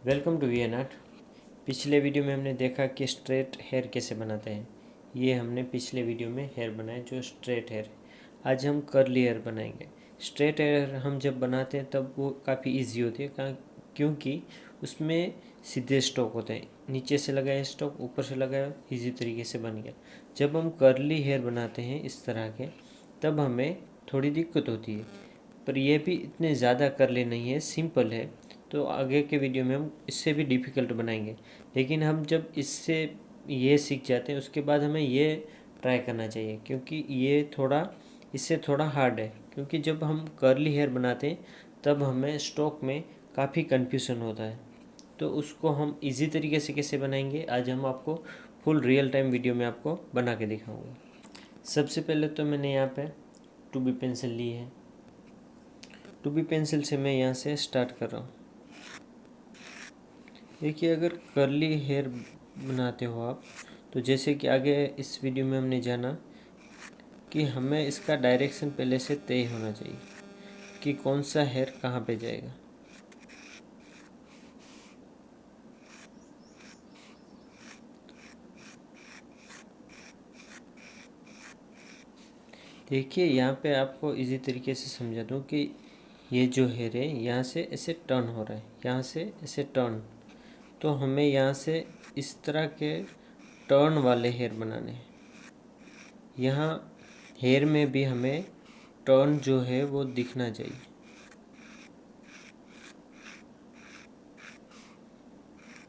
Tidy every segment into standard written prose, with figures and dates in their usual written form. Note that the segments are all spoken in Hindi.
Welcome to V N art. पिछले वीडियो में हमने देखा कि स्ट्रेट हेयर कैसे बनाते हैं। ये हमने पिछले वीडियो में हेयर बनाए जो स्ट्रेट हेयर है। आज हम कर्ली हेयर बनाएंगे। स्ट्रेट हेयर हम जब बनाते हैं तब वो काफ़ी इजी होती है क्योंकि उसमें सीधे स्ट्रोक होते हैं। नीचे से लगाया स्ट्रोक, ऊपर से लगाया, इजी तरीके से बन गया। जब हम कर्ली हेयर बनाते हैं इस तरह के, तब हमें थोड़ी दिक्कत होती है, पर यह भी इतने ज़्यादा कर्ली नहीं है, सिंपल है। तो आगे के वीडियो में हम इससे भी डिफ़िकल्ट बनाएंगे। लेकिन हम जब इससे ये सीख जाते हैं उसके बाद हमें ये ट्राई करना चाहिए, क्योंकि ये थोड़ा इससे थोड़ा हार्ड है। क्योंकि जब हम कर्ली हेयर बनाते हैं तब हमें स्ट्रोक में काफ़ी कन्फ्यूज़न होता है। तो उसको हम इजी तरीके से कैसे बनाएंगे, आज हम आपको फुल रियल टाइम वीडियो में आपको बना के दिखाऊंगा। सबसे पहले तो मैंने यहाँ पे 2B पेंसिल ली है। 2B पेंसिल से मैं यहाँ से स्टार्ट कर रहा हूँ। देखिए, अगर कर्ली हेयर बनाते हो आप, तो जैसे कि आगे इस वीडियो में हमने जाना कि हमें इसका डायरेक्शन पहले से तय होना चाहिए कि कौन सा हेयर कहाँ पे जाएगा। देखिए, यहाँ पे आपको इजी तरीके से समझा दूँ कि ये जो हेयर है यहाँ से ऐसे टर्न हो रहा है, यहाँ से ऐसे टर्न। तो हमें यहाँ से इस तरह के टर्न वाले हेयर बनाने हैं। यहाँ हेयर में भी हमें टर्न जो है वो दिखना चाहिए।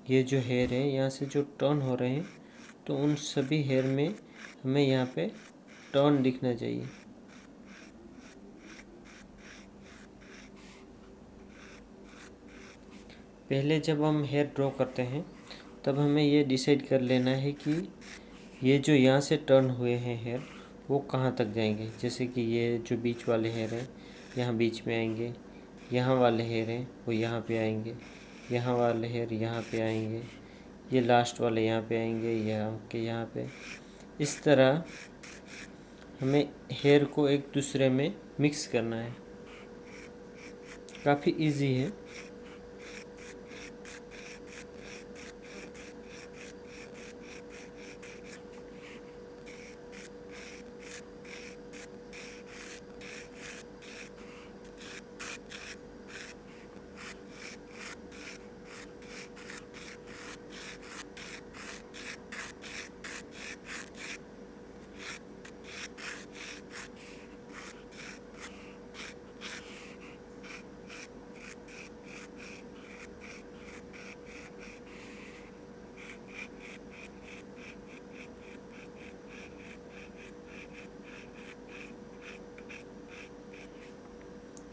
ये जो हेयर है यहाँ से जो टर्न हो रहे हैं, तो उन सभी हेयर में हमें यहाँ पे टर्न दिखना चाहिए। पहले जब हम हेयर ड्रॉ करते हैं तब हमें ये डिसाइड कर लेना है कि ये जो यहाँ से टर्न हुए हैं हेयर वो कहाँ तक जाएंगे। जैसे कि ये जो बीच वाले हेयर हैं यहाँ बीच में आएंगे, यहाँ वाले हेयर हैं वो यहाँ पे आएंगे, यहाँ वाले हेयर यहाँ पे आएंगे, ये लास्ट वाले यहाँ पे आएंगे, यहाँ के यहाँ पे। इस तरह हमें हेयर को एक दूसरे में मिक्स करना है। काफ़ी इजी है।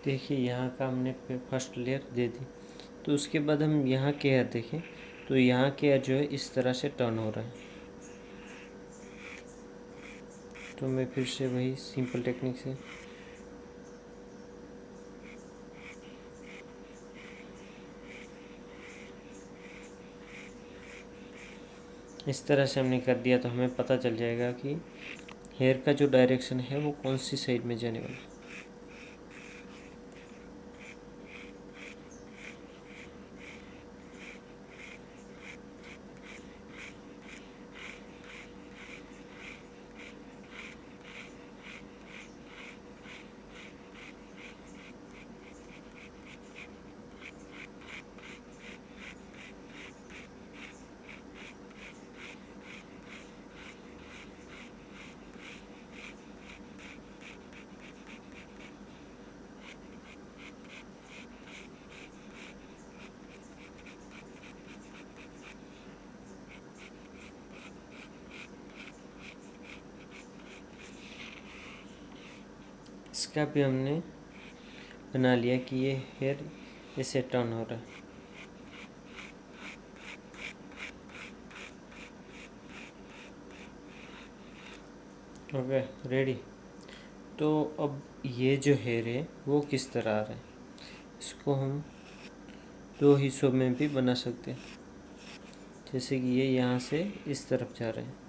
देखिए, यहाँ का हमने फर्स्ट लेयर दे दी। तो उसके बाद हम यहाँ के हेयर देखें तो यहाँ के हेयर जो है इस तरह से टर्न हो रहा है। तो मैं फिर से वही सिंपल टेक्निक से इस तरह से हमने कर दिया, तो हमें पता चल जाएगा कि हेयर का जो डायरेक्शन है वो कौन सी साइड में जाने वाला है। इसका भी हमने बना लिया कि ये हेयर ऐसे टर्न हो रहा है। Okay, ready. तो अब ये जो हेयर है वो किस तरह आ रहा है, इसको हम दो हिस्सों में भी बना सकते हैं। जैसे कि ये यहाँ से इस तरफ जा रहे हैं।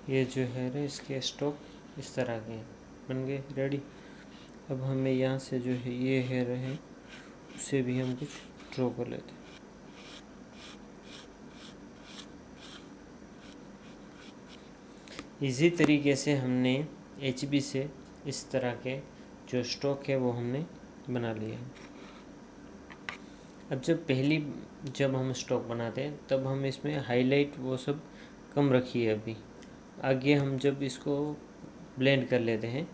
ये जो हेयर है इसके स्टॉक इस तरह के हैं, बन गए रेडी। अब हमें यहाँ से जो है ये हेयर है उससे भी हम कुछ ड्रॉ कर लेते हैं। इसी तरीके से हमने HB से इस तरह के जो स्टॉक है वो हमने बना लिए हैं। अब जब हम स्टॉक बनाते हैं तब हम इसमें हाईलाइट वो सब कम रखिए। अभी आगे हम जब इसको ब्लेंड कर लेते हैं,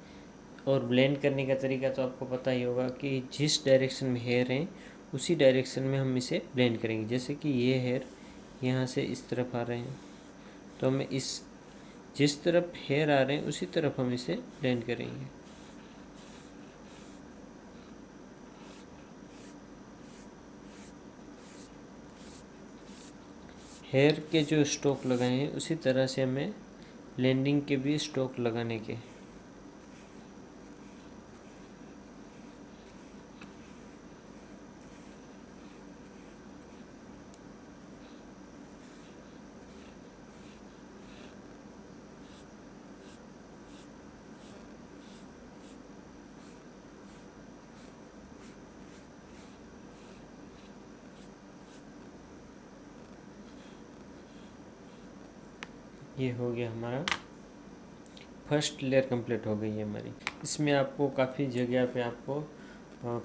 और ब्लेंड करने का तरीका तो आपको पता ही होगा कि जिस डायरेक्शन में हेयर हैं उसी डायरेक्शन में हम इसे ब्लेंड करेंगे। जैसे कि ये हेयर यहाँ से इस तरफ आ रहे हैं, तो हमें जिस तरफ हेयर आ रहे हैं उसी तरफ हम इसे ब्लेंड करेंगे। हेयर के जो स्टॉक लगाए हैं उसी तरह से हमें ब्लेंडिंग के भी स्टॉक लगाने के। ये हो गया हमारा फर्स्ट लेयर कंप्लीट हो गई है हमारी। इसमें आपको काफ़ी जगह पे आपको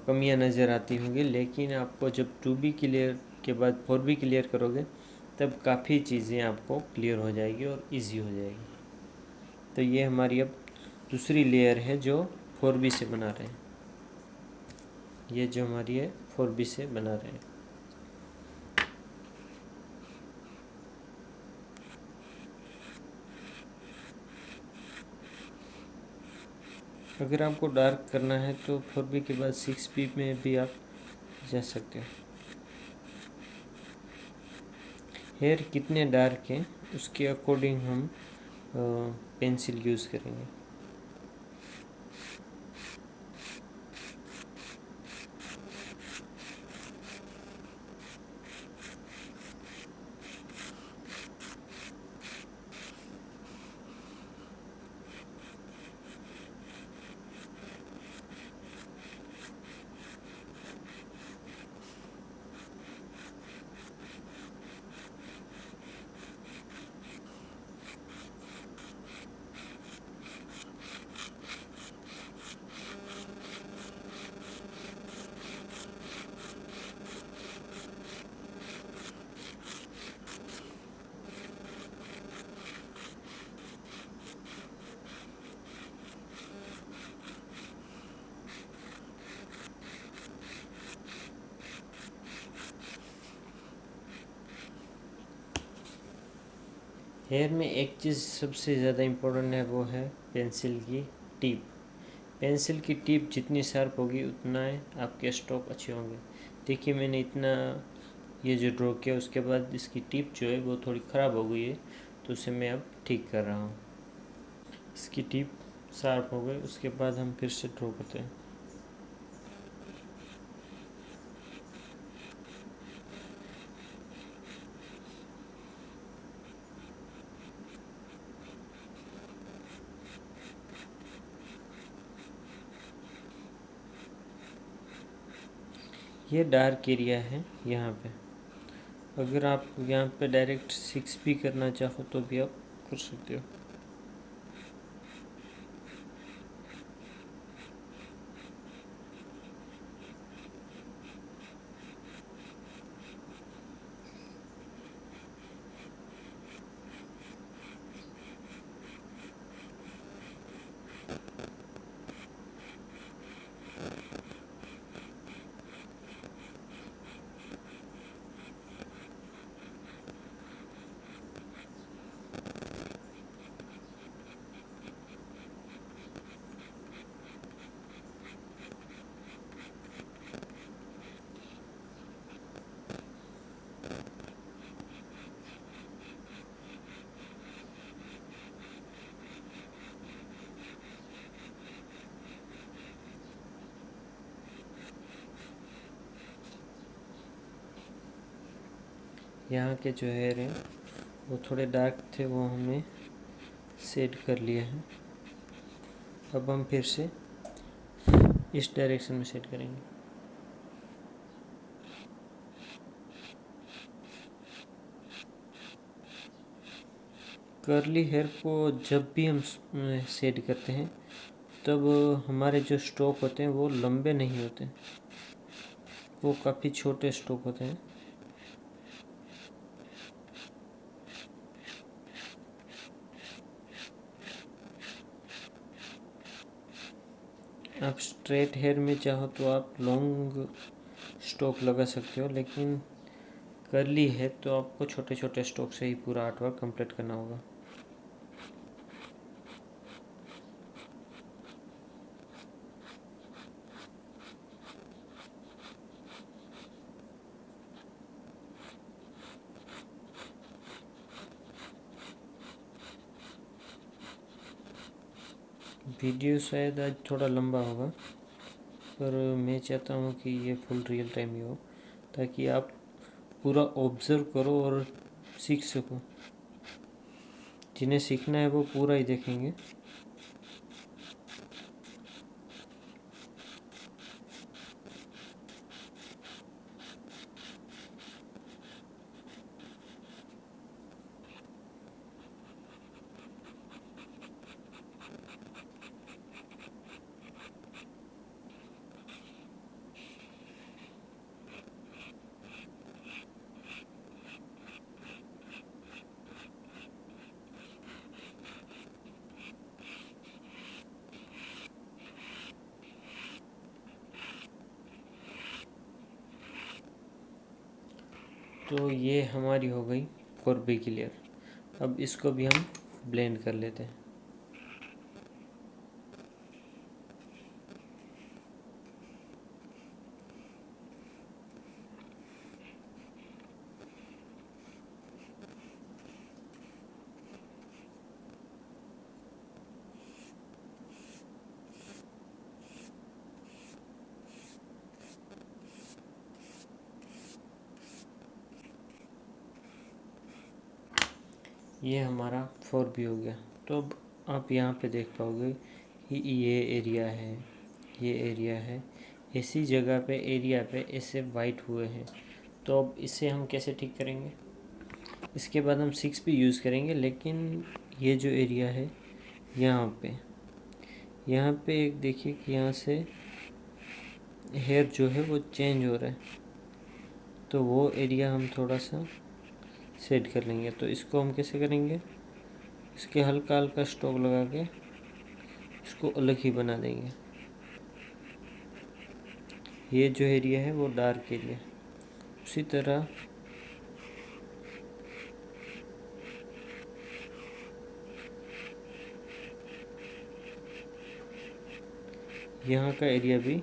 कमियां नज़र आती होंगी, लेकिन आपको जब 2B क्लियर के बाद 4B क्लियर करोगे तब काफ़ी चीज़ें आपको क्लियर हो जाएगी और इजी हो जाएगी। तो ये हमारी अब दूसरी लेयर है जो 4B से बना रहे हैं। ये जो हमारी है 4B से बना रहे हैं। अगर आपको डार्क करना है तो 4B के बाद 6B में भी आप जा सकते हो। हेयर कितने डार्क हैं उसके अकॉर्डिंग हम पेंसिल यूज़ करेंगे। हेयर में एक चीज़ सबसे ज़्यादा इम्पोर्टेंट है, वो है पेंसिल की टिप। पेंसिल की टिप जितनी शार्प होगी उतना आपके स्ट्रोक अच्छे होंगे। देखिए मैंने इतना ये जो ड्रॉ किया उसके बाद इसकी टिप जो है वो थोड़ी ख़राब हो गई है, तो उसे मैं अब ठीक कर रहा हूँ। इसकी टिप शार्प हो गई, उसके बाद हम फिर से ड्रॉ करते हैं। ये डार्क एरिया है यहाँ पे। अगर आप यहाँ पे डायरेक्ट 6B करना चाहो तो भी आप कर सकते हो। यहाँ के जो हेयर हैं वो थोड़े डार्क थे, वो हमें सेट कर लिया है। अब हम फिर से इस डायरेक्शन में सेट करेंगे। कर्ली हेयर को जब भी हम सेट करते हैं तब हमारे जो स्ट्रोक होते हैं वो लंबे नहीं होते, वो काफ़ी छोटे स्ट्रोक होते हैं। आप स्ट्रेट हेयर में चाहो तो आप लॉन्ग स्ट्रोक लगा सकते हो, लेकिन कर्ली है तो आपको छोटे छोटे स्ट्रोक से ही पूरा आर्ट वर्क कंप्लीट करना होगा। वीडियो शायद आज थोड़ा लंबा होगा, पर मैं चाहता हूँ कि ये फुल रियल टाइम ही हो, ताकि आप पूरा ऑब्ज़र्व करो और सीख सको। जिन्हें सीखना है वो पूरा ही देखेंगे। तो ये हमारी हो गई कोर्बी की लेयर। अब इसको भी हम ब्लेंड कर लेते हैं। ये हमारा 4B हो गया। तो अब आप यहाँ पे देख पाओगे कि ये एरिया है, ये एरिया है, इसी जगह पे एरिया पे ऐसे वाइट हुए हैं। तो अब इसे हम कैसे ठीक करेंगे? इसके बाद हम 6 भी यूज़ करेंगे, लेकिन ये जो एरिया है यहाँ पे एक देखिए कि यहाँ से हेयर जो है वो चेंज हो रहा है, तो वो एरिया हम थोड़ा सा सेट कर लेंगे। तो इसको हम कैसे करेंगे? इसके हल्का हल्का स्ट्रोक लगा के इसको अलग ही बना देंगे। ये जो एरिया है वो डार्क एरिया। उसी तरह यहाँ का एरिया भी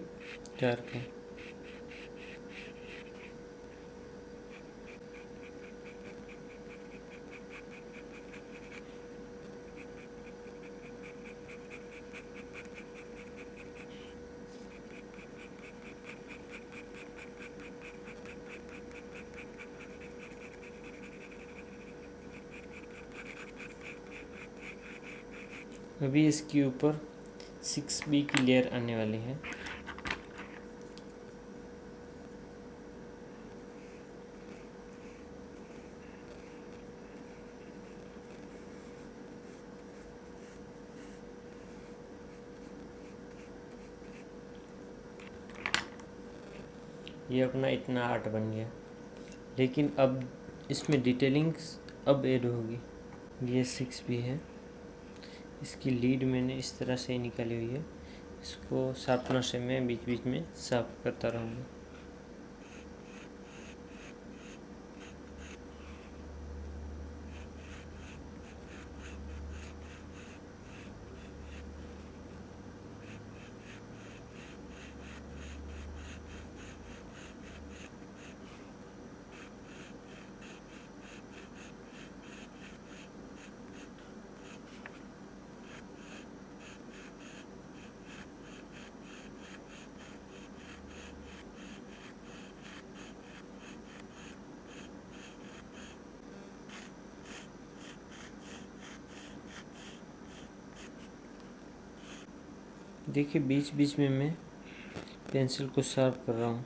डार्क है। अभी इसके ऊपर 6B की लेयर आने वाली है। ये अपना इतना आर्ट बन गया, लेकिन अब इसमें डिटेलिंग्स अब ऐड होगी। ये 6B है, इसकी लीड मैंने इस तरह से निकाली हुई है। इसको शार्पनर से मैं बीच बीच में साफ करता रहूँगा। देखिए बीच बीच में मैं पेंसिल को शार्प कर रहा हूँ।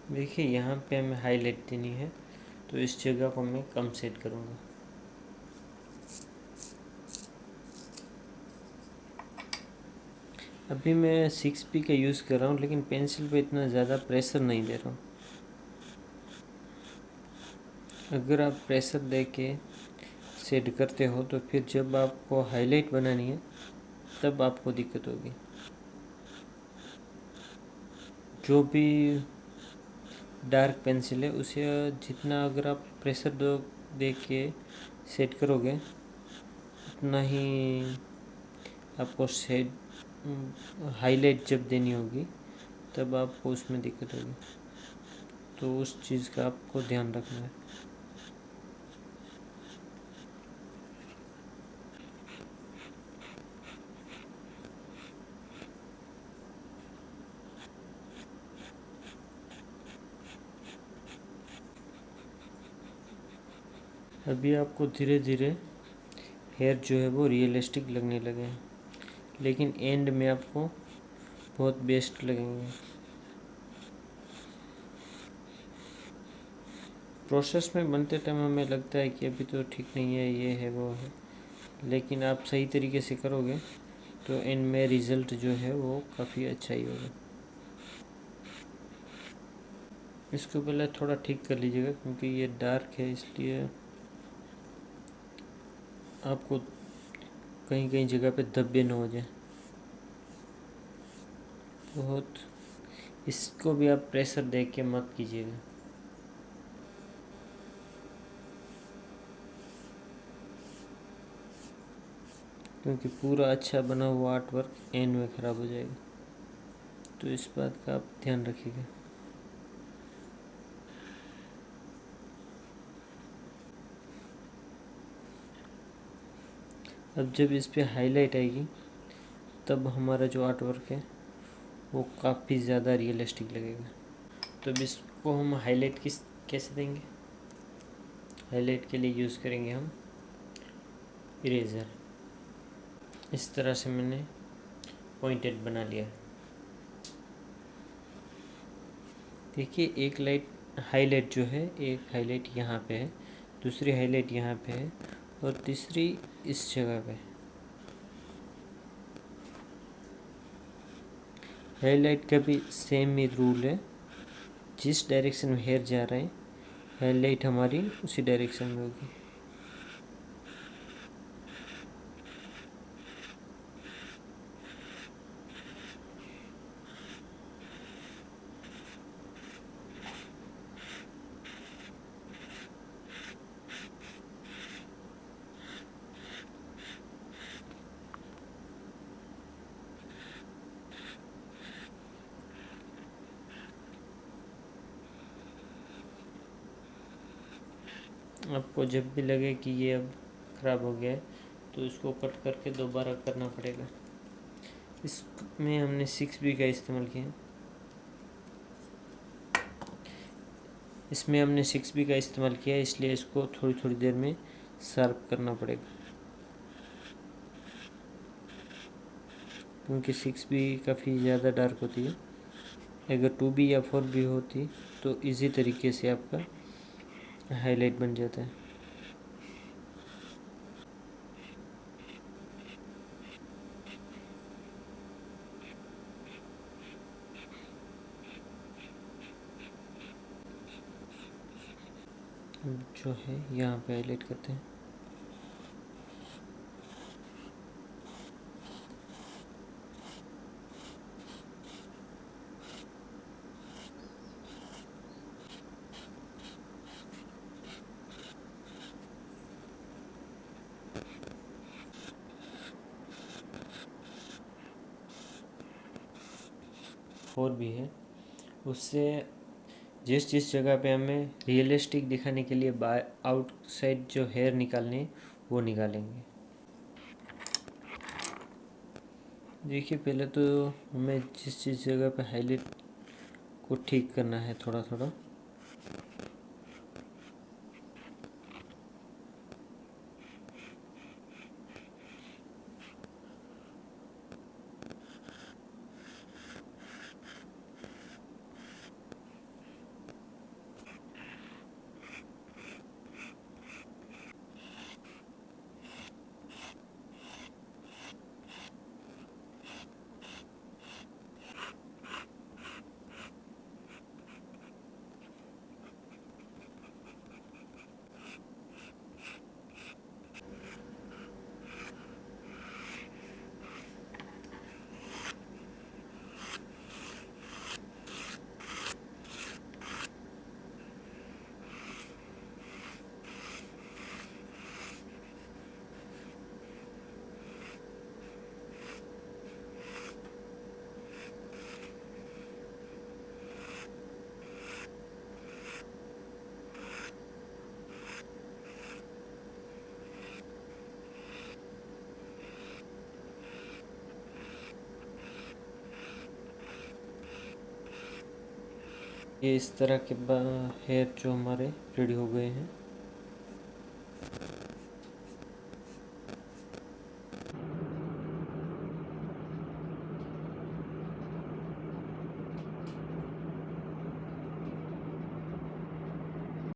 देखिए यहाँ पे हमें हाईलाइट देनी है, तो इस जगह को मैं कम सेट करूँगा। अभी मैं 6B का यूज़ कर रहा हूँ, लेकिन पेंसिल पे इतना ज़्यादा प्रेशर नहीं दे रहा हूँ। अगर आप प्रेशर दे के सेट करते हो तो फिर जब आपको हाईलाइट बनानी है तब आपको दिक्कत होगी। जो भी डार्क पेंसिल है उसे जितना अगर आप प्रेशर दे के सेट करोगे उतना ही आपको सेट हाईलाइट जब देनी होगी तब आपको उसमें दिक्कत होगी। तो उस चीज़ का आपको ध्यान रखना है। अभी आपको धीरे धीरे हेयर जो है वो रियलिस्टिक लगने लगे हैं, लेकिन एंड में आपको बहुत बेस्ट लगेंगे। प्रोसेस में बनते टाइम हमें लगता है कि अभी तो ठीक नहीं है, ये है वो है, लेकिन आप सही तरीके से करोगे तो एंड में रिज़ल्ट जो है वो काफ़ी अच्छा ही होगा। इसको पहले थोड़ा ठीक कर लीजिएगा क्योंकि ये डार्क है, इसलिए आपको कहीं कहीं जगह पे धब्बे न हो जाए बहुत। इसको भी आप प्रेशर दे के मत कीजिएगा। क्योंकि पूरा अच्छा बना हुआ आर्ट वर्क एंड में ख़राब हो जाएगा, तो इस बात का आप ध्यान रखिएगा। अब जब इस पे हाईलाइट आएगी तब हमारा जो आर्ट वर्क है वो काफ़ी ज़्यादा रियलिस्टिक लगेगा। तो अब इसको हम हाईलाइट कैसे देंगे? हाईलाइट के लिए यूज़ करेंगे हम इरेज़र। इस तरह से मैंने पॉइंटेड बना लिया। देखिए एक हाईलाइट जो है, एक हाईलाइट यहाँ पे है, दूसरी हाईलाइट यहाँ पे है और तीसरी इस जगह पे। हाईलाइट का भी सेम ही रूल है, जिस डायरेक्शन में हेयर जा रहे हैं हाईलाइट हमारी उसी डायरेक्शन में होगी। आपको जब भी लगे कि ये अब ख़राब हो गया है तो इसको कट करके दोबारा करना पड़ेगा। इसमें हमने 6B का इस्तेमाल किया। इसमें हमने 6B का इस्तेमाल किया, इसलिए इसको थोड़ी थोड़ी देर में शार्प करना पड़ेगा। क्योंकि 6B काफ़ी ज़्यादा डार्क होती है। अगर 2B या 4B होती तो इजी तरीके से आपका हाईलाइट बन जाता है। जो है यहाँ पे हाईलाइट करते हैं। 4 भी है, उससे जिस जगह पे हमें रियलिस्टिक दिखाने के लिए आउटसाइड जो हेयर निकालने वो निकालेंगे। देखिए पहले तो हमें जिस जगह पे हाईलाइट को ठीक करना है थोड़ा थोड़ा, ये इस तरह के हेयर जो हमारे रेडी हो गए हैं।